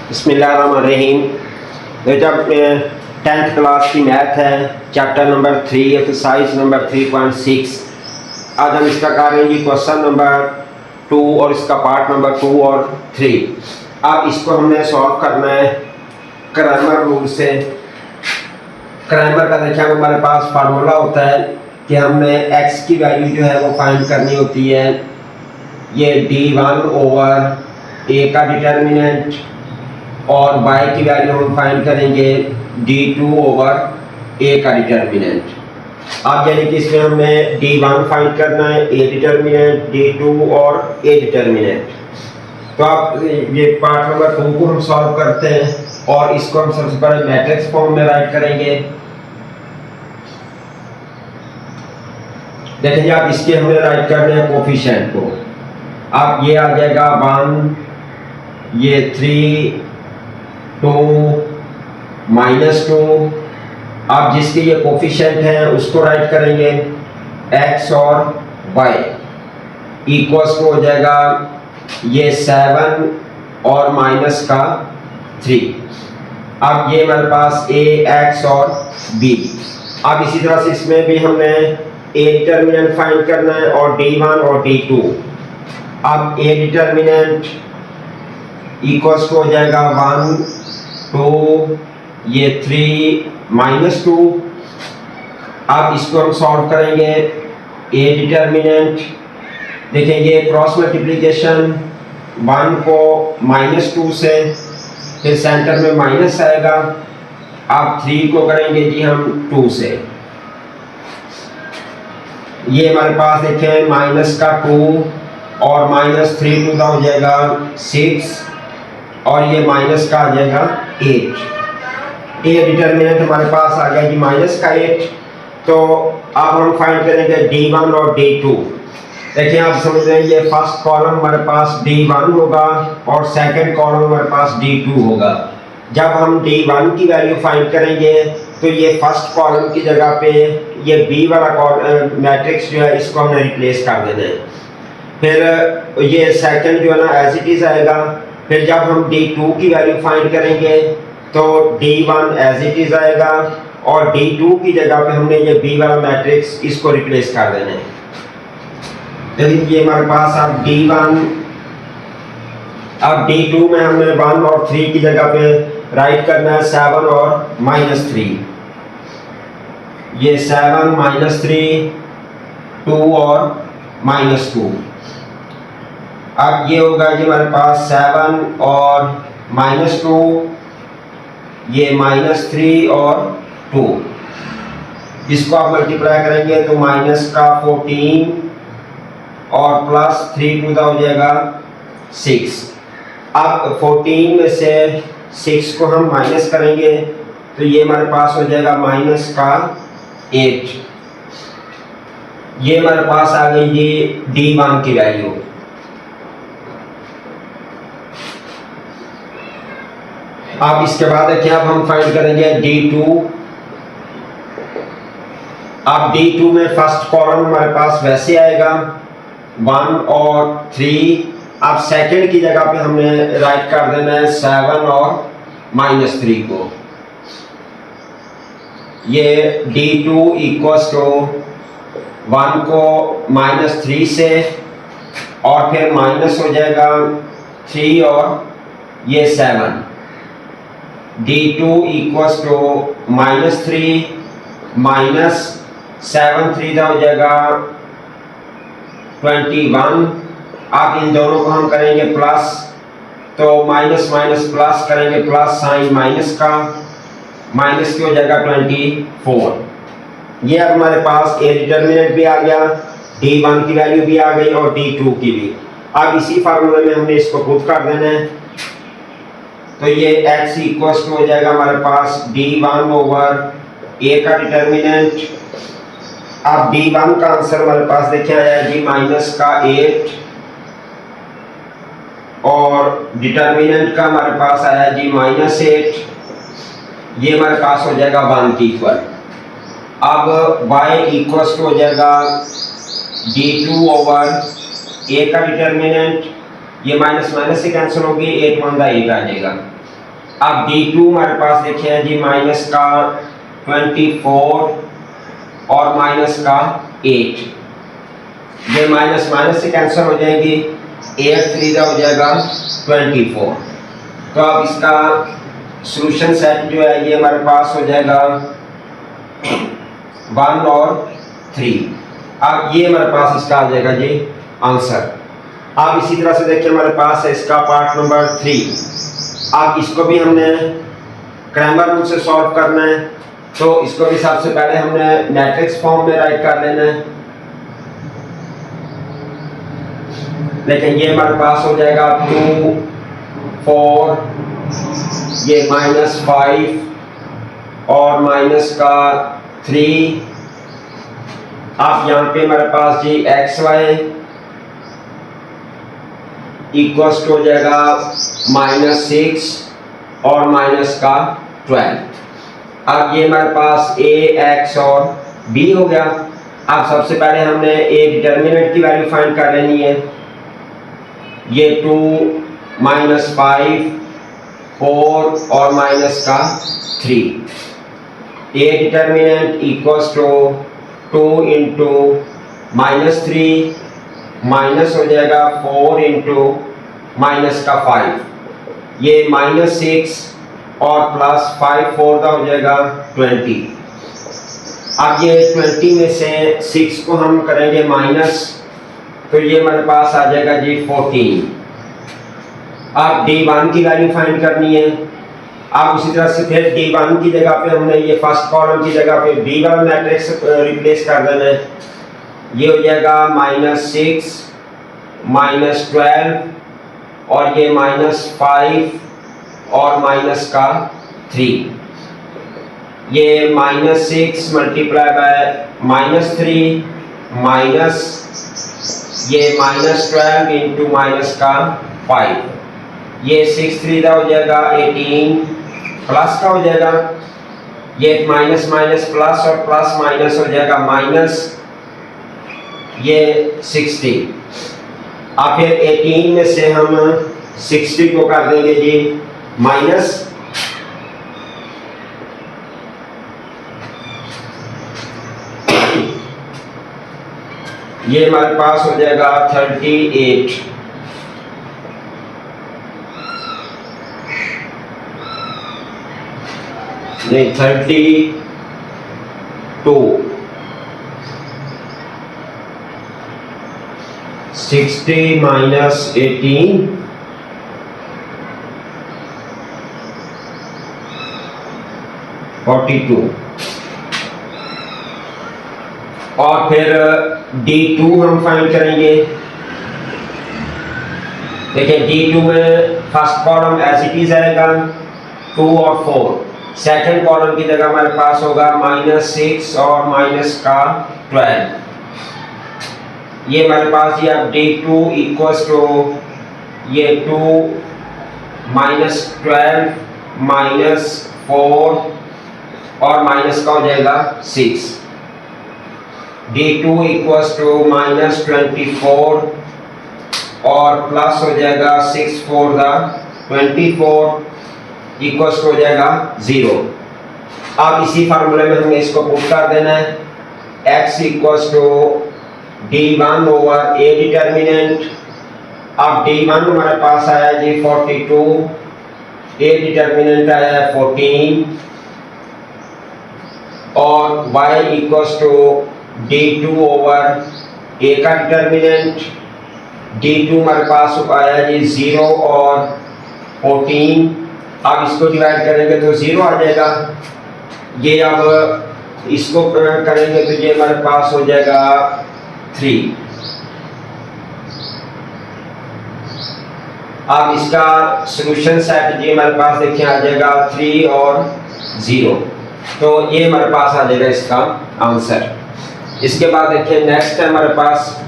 बिस्मिल्लाहिर्रहमानिर्रहीम। बेटा 10th class की मैथ है, चैप्टर नंबर 3, एक्सरसाइज नंबर 3.6। आज हम इसका कर रहे हैं जी क्वेश्चन नंबर 2 और इसका पार्ट नंबर 2 और 3। अब इसको हमने सॉल्व करना है क्रैमर रूल से। क्रैमर का देखिए हमारे पास फार्मूला होता है कि हमने x की वैल्यू जो है वो फाइंड करनी होती है। ये d1 ओवर a का डिटर्मिनेंट और y की वैल्यू हम फाइंड करेंगे d2 ओवर a का डिटर्मिनेंट। अब यानी कि इसमें हमें d1 फाइंड करना है, a डिटर्मिनेंट, d2 और a डिटर्मिनेंट। तो आप ये पार्ट नंबर 2 को हम सॉल्व करते हैं और इसको हम सबसे पहले मैट्रिक्स फॉर्म में राइट करेंगे। देखिए आप इसके हमें राइट करने हैं कोफिशिएंट को। अब ये आ जाएगा 1, ये 3, 2, -2। अब जिसके ये कोफिशिएंट हैं उसको राइट करेंगे x और y इक्वल्स हो जाएगा ये 7 और माइनस का 3। अब ये हमारे पास a x और b। अब इसी तरह से इसमें भी हमने a डिटर्मिनेंट फाइंड करना है और d1 और d2। अब a डिटर्मिनेंट इक्वल्स हो जाएगा 1, 2, ये 3, -2। अब इसको हम सॉल्व करेंगे a डिटर्मिनेंट। देखिए ये क्रॉस मल्टीप्लिकेशन 1 को -2 से, फिर सेंटर में माइनस आएगा। अब 3 को करेंगे जी हम 2 से। ये हमारे पास देखें माइनस का 2 और -3 टू का हो जाएगा 6 और ये माइनस का आ जाएगा 8। ए डिटर्मिनेंट हमारे पास आ गया जी माइनस का 8। तो अब हम फाइंड करेंगे d1 और d2। देखिए आप समझ रहे हैं ये फर्स्ट कॉलम हमारे पास d1 होगा और सेकंड कॉलम हमारे पास d2 होगा। जब हम d1 की वैल्यू फाइंड करेंगे तो ये फर्स्ट कॉलम की जगह पे ये b वाला मैट्रिक्स जो है इसको हमने रिप्लेस कर देना है। फिर ये सेकंड जो है ना एज इट इज आएगा। फिर जब हम d2 की वैल्यू फाइंड करेंगे तो d1 एज इट इज आएगा और d2 की जगह पे हमने ये b वाला मैट्रिक्स इसको रिप्लेस कर देना है। देखिए ये हमारे पास अब d1, अब d2 में हमने 1 और 3 की जगह पे राइट करना है 7 और -3। ये 7 -3, 2 और -2। अब ये होगा जी हमारे पास 7 और -2, ये -3 और 2। इसको आप मल्टीप्लाई करेंगे तो माइनस का 14 और +3 टू का हो जाएगा 6। अब 14 में से 6 को हम माइनस करेंगे तो ये हमारे पास हो जाएगा माइनस का 8। ये हमारे पास आ गई ये d1 की वैल्यू। अब इसके बाद देखिए अब हम फाइंड करेंगे d2। अब d2 में फर्स्ट कॉलम हमारे पास वैसे आएगा 1 और 3। अब सेकंड की जगह पे हमने राइट कर देना है 7 और -3 को। ये d2 इक्वल्स टू 1 को -3 से और फिर माइनस हो जाएगा 3 और ये 7। d2 इक्वल्स टू -3 -7 3 का हो जाएगा 21। अब इन दोनों को हम करेंगे प्लस, तो माइनस माइनस प्लस करेंगे, प्लस साइन माइनस का, माइनस की हो जाएगा 24। ये अब हमारे पास ए डिटर्मिनेंट भी आ गया, d1 की वैल्यू भी आ गई और d2 की भी। अब इसी फार्मूले में हमने इसको पुट कर देना है। तो ये x इक्वल्स टू हो जाएगा हमारे पास d1 ओवर a का डिटर्मिनेंट। अब d1 का आंसर हमारे पास देखिए आया जी माइनस का 8 और डिटर्मिनेंट का हमारे पास आया जी -8। ये हमारे पास हो जाएगा 1 की इक्वल। अब y इक्वल्स टू हो जाएगा d2 ओवर a का डिटर्मिनेंट। ये माइनस माइनस से कैंसिल होगी, 8 1 8 आ जाएगा। अब D2 हमारे पास देखिए जी माइनस का 24 और माइनस का 8, ये माइनस माइनस से कैंसिल हो जाएगी, 8 3 हो जाएगा 24। तो अब इसका सॉल्यूशन सेट जो है ये हमारे पास हो जाएगा 1 और 3। अब ये हमारे पास इसका आ जाएगा जी आंसर। अब इसी तरह से देखिए हमारे पास है इसका पार्ट नंबर 3। अब इसको भी हमने क्रैमर रूल से सॉल्व करना है, तो इसको भी सबसे पहले हमने मैट्रिक्स फॉर्म में राइट कर लेना है। लेकिन ये हमारे पास हो जाएगा 2 4, ये -5 और माइनस का 3। अब यहाँ पे हमारे पास जी xy इक्वल्स हो जाएगा -6 और माइनस का 12। अब ये हमारे पास a x और b हो गया। अब सबसे पहले हमने a डिटर्मिनेंट की वैल्यू फाइंड कर लेनी है। ये 2 -5 4 और माइनस का 3। a determinant equals to 2 into -3 minus हो जाएगा 4 इंटू माइनस का 5, ये -6 और +5 4 का हो जाएगा 20। अब ये 20 में से 6 को हम करेंगे माइनस, तो ये हमारे पास आ जाएगा जी 14। अब D1 की वैल्यू फाइंड करनी है। अब उसी तरह से फिर D1 की जगह पे हमने ये फर्स्ट कॉलम की जगह पे B वाला मैट्रिक्स रिप्लेस कर देना है। ये हो जाएगा -6 -12 और ये -5 और माइनस का 3। ये -6 मल्टीप्लाई बाय -3 माइनस ये -12 इंटू माइनस का 5, ये 6 3 हो जाएगा 18 प्लस का हो जाएगा, ये माइनस माइनस प्लस और प्लस माइनस हो जाएगा माइनस ये 60। अब फिर 18 में से हम 60 को कर देंगे जी माइनस, ये हमारे पास हो जाएगा 38। नहीं 32 60 माइनस 18 42। और फिर D2 हम फाइंड करेंगे। देखिए D2 में first column as it is आएगा 2 और 4, सेकंड कॉलम की जगह हमारे पास होगा -6 और माइनस का 12। ये हमारे पास ये अब D2 इक्वल्स टू ये 2 -12 -4 और माइनस का हो जाएगा 6। D2 इक्वल्स टू -24 और प्लस हो जाएगा 6 4 24 इक्वल्स हो जाएगा 0। अब इसी फार्मूले में हमें इसको पुट कर देना है। x equals to D1 over a determinant. अब D1 हमारे पास आया जी 42, a डिटर्मिनेंट आया है 14 और y equals to D2 over a का डिटर्मिनेंट। D2 हमारे पास आया जी 0 और 14। अब इसको डिवाइड करेंगे तो 0 आ जाएगा। ये अब इसको करेंगे तो ये हमारे पास हो जाएगा 3। अब इसका सॉल्यूशन सेट जी हमारे पास देखिए आ जाएगा 3 और 0, तो ये हमारे पास आ जाएगा इसका आंसर। इसके बाद देखिए नेक्स्ट है हमारे पास